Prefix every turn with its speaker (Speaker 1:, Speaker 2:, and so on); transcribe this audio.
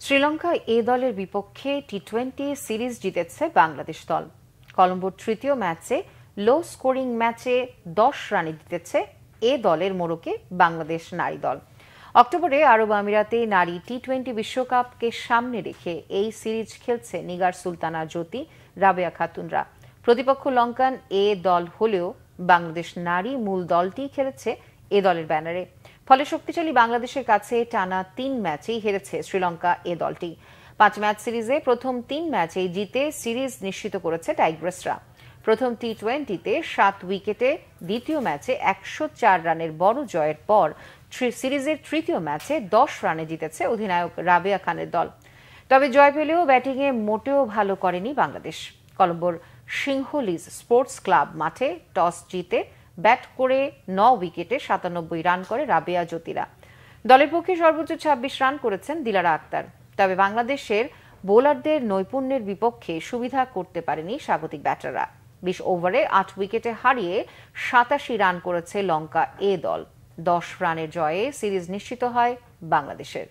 Speaker 1: শ্রীলঙ্কা এ দলের বিপক্ষে টি-20 সিরিজ জিতেছে বাংলাদেশ দল। কলম্বোর তৃতীয় ম্যাচে লো স্কোরিং ম্যাচে 10 রানে জিতেছে এ দলের মোড়কে বাংলাদেশ নারী দল। অক্টোবরে আরব আমিরাতে নারী টি-20 বিশ্বকাপকে সামনে রেখে এই সিরিজ খেলছে নিগার সুলতানা জ্যোতি, রাবেয়া খাতুনরা। প্রতিপক্ষ লঙ্কান এ দল হলেও বাংলাদেশ নারী মূল দলটি খেলেছে এ দলের ব্যানারে। ফলে শক্তিশালী বাংলাদেশের কাছে টানা 3 ম্যাচেই হেরেছে শ্রীলঙ্কা এ দলটি। 5 ম্যাচ সিরিজে প্রথম 3 ম্যাচেই জিতে সিরিজ নিশ্চিত করেছে টাইগ্রেসরা। প্রথম টি-20তে 7 উইকেটে, দ্বিতীয় ম্যাচে 104 রানের বড় জয়ের পর সিরিজের তৃতীয় ম্যাচে 10 রানে জিতেছে অধিনায়ক রাবেয়া খানের দল। তবে জয় পেলেও ব্যাটিংয়ে মোটেও ভালো করেনি বাংলাদেশ। কলম্বোর সিংহলিজ স্পোর্টস ক্লাব মাঠে টস জিতে ব্যাট করে 9 উইকেটে 97 রান করে রাবেয়া জ্যোতিরা। দলের পক্ষে সর্বোচ্চ 26 রান করেছেন দিলারা আক্তার। তবে বাংলাদেশের বোলারদের নৈপুণ্যের বিপক্ষে সুবিধা করতে পারেনি স্বাগতিক ব্যাটাররা। 20 ওভারে 8 উইকেটে হারিয়ে 87 রান করেছে লঙ্কা এ দল। 10 রানের জয়ে সিরিজ নিশ্চিত হয় বাংলাদেশের।